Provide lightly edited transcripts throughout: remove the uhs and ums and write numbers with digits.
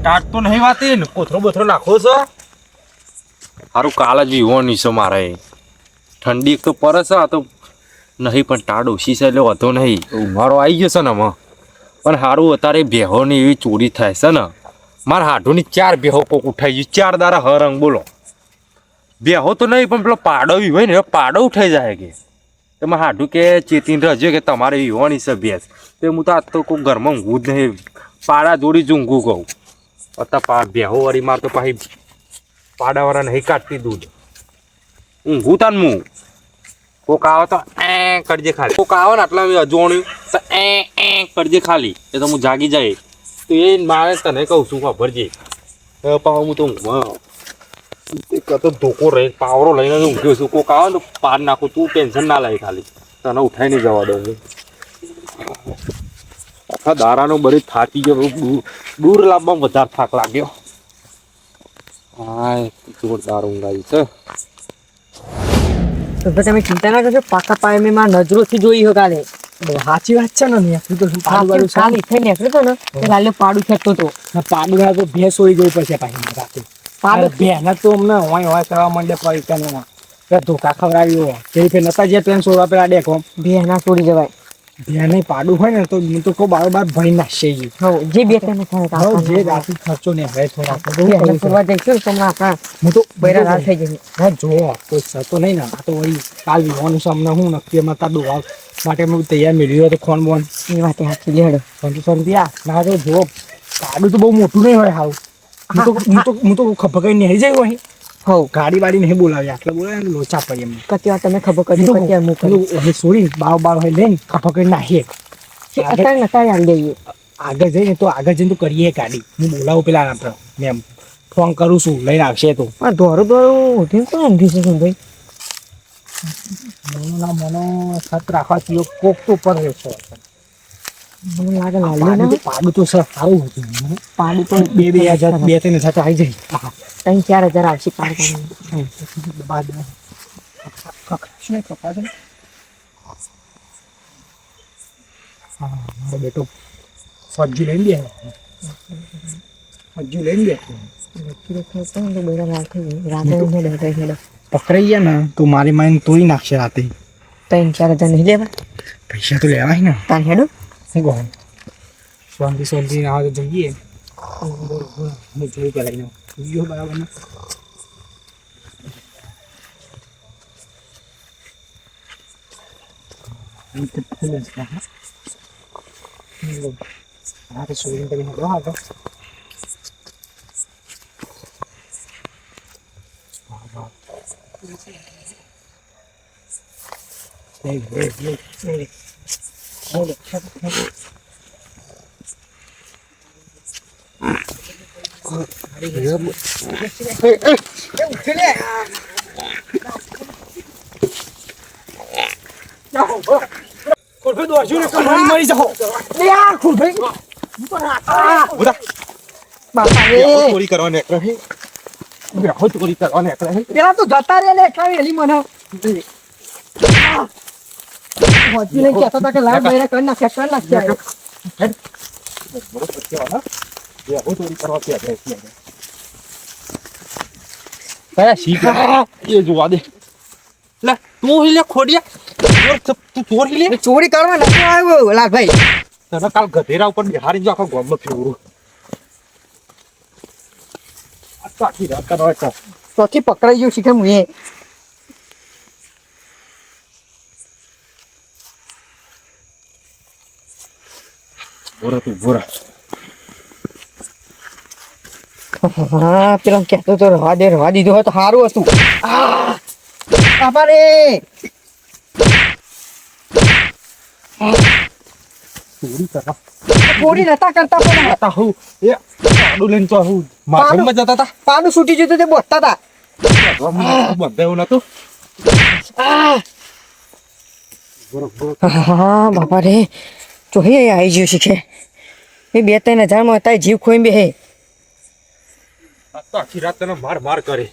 TAT તો નહીં વાતી ને કોથરો બોથરો નાખો છો સારું કાલ જ વિહોની છે મારે ઠંડી એક તો પડે છે આ તો નહીં પણ ટાટ ઓછી છે એટલે વધો નહીં ઉનાળો આવી ગયો છે ને આમાં પણ સારું અત્યારે બેહોની એવી ચોરી થાય છે ને મારા હાડુની 4 બેહો કોક ઉઠાઈ ગયું 4 દારા હરંગ બોલો બેહો તો નહીં પણ પેલો પાડો હોય ને પાડો ઉઠાઈ જાય કે તમે હાડું કે ચેતીને રહેજો કે તમારે વિહોની છે ભેંસ તો હું તો આજ તો કોઈ ઘરમાં ઊંઘું જ નહીં પાડા જોડી જ ઊંઘું કહું અત્યારે બેહો વાળી માર તો પાછી પાડાવાળા નહીં કાઢતી દૂધ ઊંઘું તાન હું કોક આવે તો એ કરજે ખાલી કોક આવે ને આટલા અજોણ્યું તો એ કરજે ખાલી એ તો હું જાગી જાય તો એ મારે તને કહું છું ખબરજે પાવ હું તો ઊંઘમાં તો ધોકો રહે પાવરો લઈને ઊંઘ્યો છું કોક આવે ને તો પાર નાખું તું ટેન્શન ના લે ખાલી તને ઉઠાઈ નહીં જવા દઉં આખા દારાનો બરી થાકી ગયો દૂર લાવવામાં વધારે થાક લાગ્યો હા જોરદાર ઊંઘ આવી છે તો તમે ચિંતા ના કરજો પાકા પાયે મેં મારા નજરોથી જોઈ હો કાલે સાચી વાત છે ને તું તો પાડું કાલે થઈ નીકળ્યો ને તો લાલે પાડું ખેંચતો હતો પાડું તો ભેંસ હોઈ ગઈ પછી પાછી રાતે પાડું ભેંસ તો અમને હોય કરવા માંડે પૈસાનો ધોકા ખવડાવ્યો તે નતા જે 300 રૂપિયા ડેકો બે ના છોડી જવાય ભેંસ પાડું હોય ને તો હું તો કહું બાર ભરી નાખશે જે બે ત્રણ થાય જે રાતે ખર્ચો ને હવે થોડા ફરવા જઈશું તમને આપણા હું તો બૈરા રાત થઈ જશે હા જો કોઈ સતો નહીં ને આ તો વળી કાલ વિવાનું છે અમને હું નક્કી એમાં તા દોવા માટે હું તૈયાર મેળવ્યો હતો ખોન બોન એ વાત હાથી લેડો સંતુયા ના તો જો પાડું તો બહુ મોટું નહીં હોય હાવ હું તો ખબર કઈ નહીં જાય હોય હો ગાડી વાડી નહીં બોલાવી આટલે બોલાવે લોચા પડી એમ કતી વાર તમે ખબર કરી કતી મૂકલું હવે સોરી બાર હોય લઈને ખબર કરી નાખીએ અત્યારે નતા આવી જઈએ આગળ જઈને તો આગળ જઈને તો કરીએ ગાડી હું બોલાવું પેલા આપણે મેમ ફોન કરું છું લઈને આવશે તો દોરું ઉઠીને તો ઊંઘી છે ભાઈ મનો સત રાખવા જોઈએ કોક તો પર રહેશે મને લાગે લાલી પાડું તો સર સારું હતું પાડું તો 2,000 2-3 હજાર આવી જાય 3-4 હજાર આવશે પાડ બાદ શું કપા છે હા મારો બેટો ફજી લઈને દે ફજી લઈને દે પકડાઈ ગયા ને તો મારી માઈને તોડી નાખશે રાતે 3-4 હજાર નહીં લેવા પૈસા તો લેવાય ને તાર હેડો હું કહું શાંતિ આવે તો જઈએ હું જોઈ પેલા જોયો બરાબર ને હા તો શોરિંગ કરીને હેડો હા તો ચોરી કરવા નીકળે પેલા તો જતા રે ને એટલા વેલી મને હોતી નહીં કહેતા હતા કે લાડ બૈરા કરી નાખ્યા ચોરી કરવા કયા શીખ એ જોવા દે લે તું લે ખોડિયા તું ચોરી લે ચોરી કરવા નથી આવ્યો લાલભાઈ તને કાલ ગધેરા ઉપર બિહારી જો આખો ગામમાં ફેરવું આખી રાત કરવા ચોથી પકડાઈ ગયું શીખે હું એ બોરા હા પેલા કહેતો તો રવા દીધો હોય તો સારું હતું બાપા રે ચોરી નતા કરતા પણ હું એ પાડું લઈને તો હું માથામાં જતા હતા પાડું છૂટી જતું તે બોસતા હતા બંધાયું નતું હા બાપા રે ચોહી આવી ગયો શીખે એ 2-3 હજારમાં હતા જીવ ખોઈ બે હે આખી રાત તને માર કરે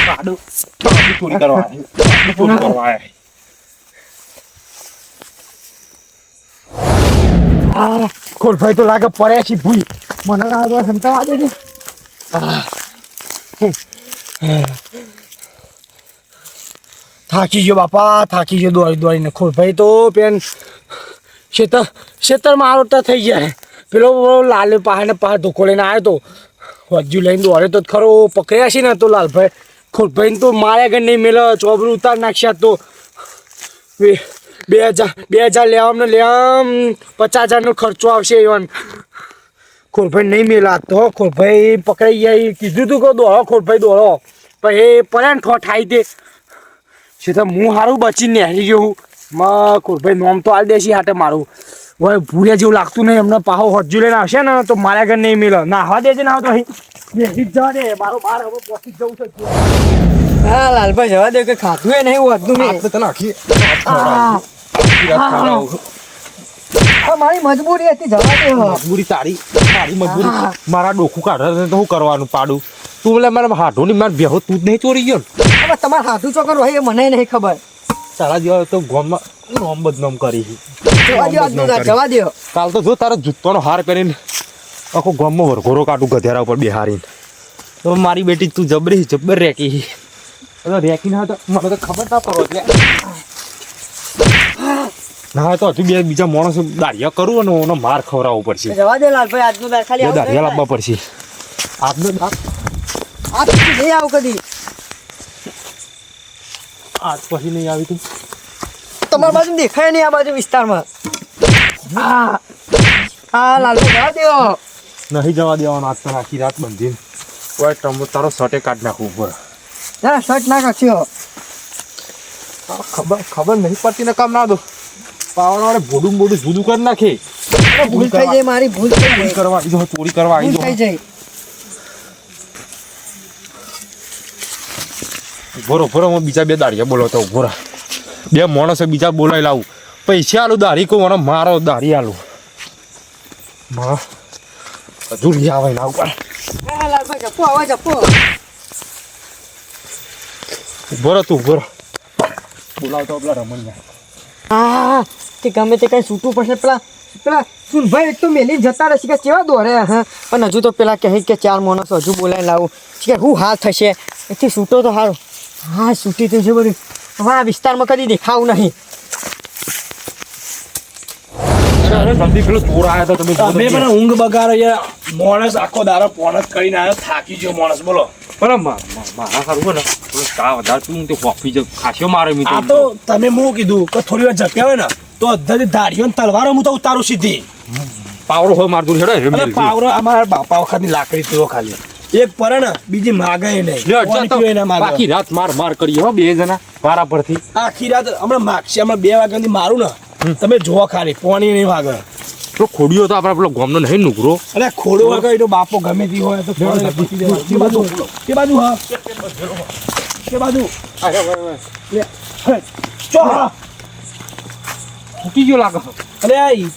પાડું ચોરી કરવા આવ્યા ખોરભાઈ તો લાગે પડ્યા છે ભૂઈ મને લાગે સમજાવા દે ને થાકી ગયો બાપા થાકી ગયો દોડી દોડીને ખોરભાઈ તો પેન ખેતરમાં આરોટા થઈ ગયા પેલો લાલ પહાડને પહાડ ધોકો લઈને આવ્યો તો હજુ લઈને દોડે તો ખરો પકડ્યા છે ને તો લાલભાઈ ખોરભાઈને તો માર્યા ગણ નહીં મેળે ચોબરું ઉતાર નાખ્યા તો 2000 લેવામને લેવામ 50,000નો ખર્ચો આવશે એવન ખોરભાઈ નહીં મેલા તો ખોરભાઈ પકડાઈ ગયા કીધું તું કે દોડો ખોરભાઈ દોડો પણ એ પડ્યા ને ઠો થાય તે છે તો હું સારું બચીને નેહરી ગયો હું ખોરભાઈ નોમ તો હાલ દેશી હાટે મારું હવે ભૂર્યા જેવું લાગતું નહીં એમને પાહો હજુ લઈને આવશે ને તો મારા ઘર નહીં મેળે ના હવા દેજે ને તો અહીં બેસી જ જવા દે મારો બાર હવે પહોંચી જવું છે હા લાલભાઈ જવા દે કે ખાધું એ નહીં વધુ મેં તને આખી મારી મજબૂરી હતી જવા દે મજબૂરી તારી મજબૂરી મારા ડોખું કાઢે તો શું કરવાનું પાડું તું બોલે મારા હાથો ની માર બેહો તું જ નહીં ચોરી ગયો ને હવે તમારે હાથું ચોકર હોય એ મને નહીં ખબર તારા જેવા તો ગામમાં નામ બદનામ કરી જવા દો કાલ તો જો તારો જૂતોનો હાર પહેરીને આખો ગામમાં વરઘોરો કાઢું ગધેરા ઉપર બેહારીને તો મારી બેટી તું જબર રેકી રેકી ના તો મને તો ખબર ના પડો એટલે ના તો હજુ બીજા માણસો દાળિયા કરવું ને એનો માર ખવડાવવો પડશે જવા દે લાલભાઈ આજનો દાળ ખાલી દાળિયા લાવવા પડશે આજનો દાળ આજ નહીં આવું કદી આજ પછી નહીં આવી તું તમારી બાજુ દેખાય નહીં આ બાજુ વિસ્તારમાં હા લાલભાઈ જવા દો નહીં જવા દેવાનો આજ તો આખી રાત બંધીને કોઈ તારો શર્ટે કાઢ નાખવું ઉપર ના શર્ટ ના કાઢ્યો ખબર નહીં પડતી ને કામ ના દો પાવડા વાળે ભોડું જુદું કરી નાખે ભૂલ થઈ જાય મારી ભૂલ થઈ ચોરી જાય કરવા આવી જાઓ ચોરી કરવા આવી ભૂલ થઈ જાઓ જાય ભરો હું બીજા બે દાળિયા બોલાવતો ભોરા બે માણસો બીજા બોલાવી લાવું પૈસા આલું દાઢી કહું મને મારો દાઢી આલું હજુ લઈ આવે ના ઉપર હા લાલભાઈ જપો આવા જપો ભરો તું ભરો બોલાવતો પેલા રમણને હા તે ગમે તે કઈ છૂટવું પડશે પેલા સુનભાઈ એક તો મેલી જતા રહેશે કે કેવા દોરે હા પણ હજુ તો પેલા કહે કે 4 માણસ હજુ બોલાવી લાવું કે હું હાલ થશે એથી છૂટો તો સારું હા છૂટી તો છે બધું હવે આ વિસ્તારમાં કદી દેખાવું નહીં જલ્દી પેલો ચોર આવ્યા હતા તમે તમે મને ઊંઘ બગાડો યાર માણસ આખો દારો પોણસ કરીને આવ્યો થાકી ગયો માણસ બોલો બરાબર મારા સારું ને થોડો ચા વધારે પીવું તે કોફી જ ખાસ્યો મારે આ તો તમે હું કીધું કે થોડી વાર જપ્યા હોય ને તો અડધાથી દાઢીઓ ને તલવારો હું તો ઉતારું સીધી પાવડો હોય મારતું હેડે અને પાવરો અમારા બાપા વખતની લાકડી તો ખાલી એક પર ને બીજી માગે નહીં બાકી રાત માર કરીએ હો બે જણા વારા પરથી આખી રાત હમણાં માગશે હમણાં 2 વાગ્યાથી મારું ને તમે જોવો ખાલી પોણી નહીં વાગે તો ખોડિયો તો આપણા પેલો ગામનો નહીં નુકરો અરે ખોડો વાગે તો બાપો ગમે તે હોય તો કે બાજુ હા કે બાજુ ચો ફૂટી ગયો લાગે અરે આઈ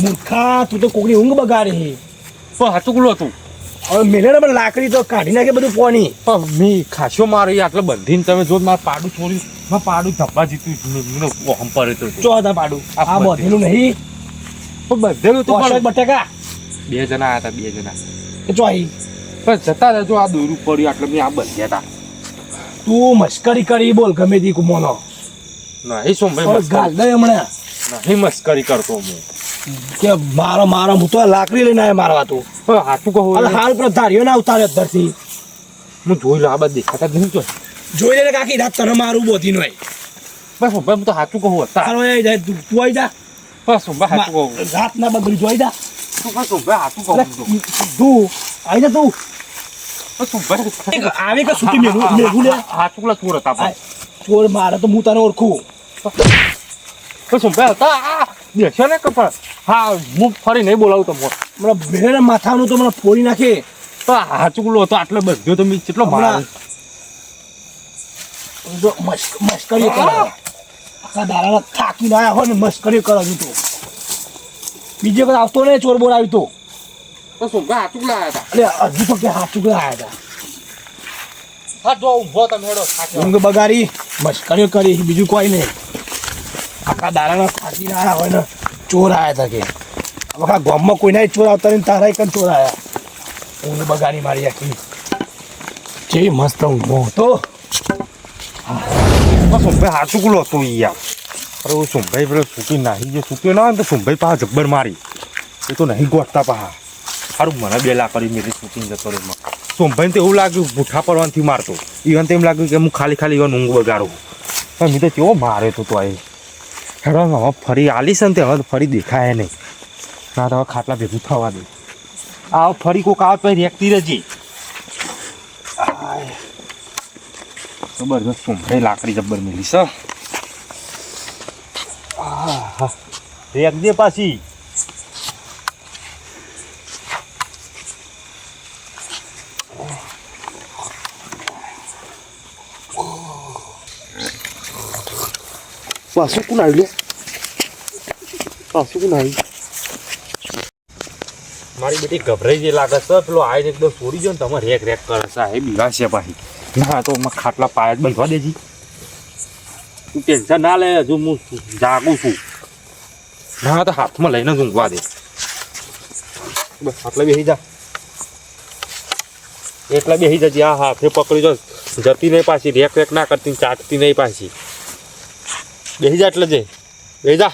મૂર્ખા તું તો કોકની ઊંઘ બગાડે છે તો હાચુકલું હતું હવે મેલે પણ લાકડી તો કાઢી નાખે બધું પોણી પણ મેં ખાસ્યો મારે આટલે બંધીને તમે જો મારે પાડું છોડ્યું મેં પાડું ધબ્બા જીત્યું હમ પડે તો ચો હતા પાડું આ બધેલું નહીં બધેલું તો પણ બટેકા 2 જણા હતા 2 જણા એ ચો આઈ પણ જતા રહેજો આ દોરું પડ્યું એટલે મેં આ બંધ્યા હતા તું મસ્કરી કરી બોલ ગમે તે કુમોનો નહીં સોમભાઈ ગાલ દે હમણાં નહીં મસ્કરી કરતો હું કે મારો હું તો લાકડી લઈને આવ્યો મારવા તું હાથું કહું અને હાલ પર ધાર્યો ના ઉતારે અંદરથી હું જોઈ લો આ બધા દેખાતા જ નહીં તો જોઈ લે કાકી રાત તને મારું બોધી નો બસ સોમભાઈ હું તો હાથું કહું હતા તારો એ જાય તું આવી જા બસ સોમભાઈ હાથું કહું રાત ના બગડી જોઈ જા સોમભાઈ હાથું કહું તું આવી જા તું સોમભાઈ આવે કે છૂટી મેઘું લે હાથું ચોર હતા પણ ચોર મારે તો હું તને ઓળખું તો સોમભાઈ હતા દેખો ને કપા હા હું ફરી નહીં બોલાવું તમને મને ભેરે માથાનું તો મને ફોડી નાખે તો હાચુકલો હતો આટલે બધો તો મેં કેટલો માર જો મસ્કરી કરે આખા દાડા થાકીને આવ્યા હોય ને મસ્કરી કરે છે તું બીજે કઈ આવતો નહીં ચોર બોર આવ્યું તો સોમભાઈ હાચુકલા આવ્યા એટલે હજુ તો કે હાથ ચૂકડા આવ્યા હતા હા જો ઊભો તમે હેડો ઊંઘ બગાડી મસ્કરીઓ કરી બીજું કોઈ નહીં આખા દાડાના થાકીને આવ્યા હોય ને ચોર આયા હતા કે આખા ગામમાં કોઈના ચોર આવતા નહીં, તારા એક ચોર આયા. ઊંઘ બગાડી મારી આખી. જેવી મસ્ત ઊંઘો હતો. સોમભાઈ હાચું કુલો હતું યાર. અરે હું સોમભાઈ પેલો છૂટી નાહી ગયો, છૂટ્યો ના હોય ને તો સોમભાઈ પાછા જબ્બર મારી. એ તો નહીં ગોઠતા પાછા. સારું મને 2 લાખ કરી મેરી છૂટીને જતો રહ્યો. સોમભાઈને તો એવું લાગ્યું ભૂઠા પડવાથી મારતો. ઈવન તો એમ લાગ્યું કે હું ખાલી ઈવન ઊંઘ બગાડું. પણ મેં તો કેવો માર્યો તો આ હેડો હવે ફરી આલીશ ને તે હવે ફરી દેખાય નહીં. ના તો હવે ખાટલા ભેગું થવા દે. આ ફરી કોઈક આવે પછી રેકતી રહેજી. જબરદસ્ત સોમભાઈ લાકડી જબ્બર મેલી છે. રેક દે પાછી. પાછું કોણ આવ્યું? પાછું કોણ આવ્યું? મારી બેટી ગભરાઈ જે લાગે છે. પેલો આવીને એકદમ છોડી ગયો ને તમે રેક કરે છે. એ બીવાશે પાછી. ના તો ખાટલા પાયા જ બંધવા દેજી. તું ટેન્શન ના લે, હજુ હું જાગું છું. ના તો હાથમાં લઈને જ ઊંઘવા દે. બસ આટલા બેસી જા. એટલા બેસી જજે. આ હાથે પકડી જો જતી નહીં પાછી. રેક ના કરતી, ચાટતી નહીં પાછી. બેસી જા એટલે જે બેસી જા.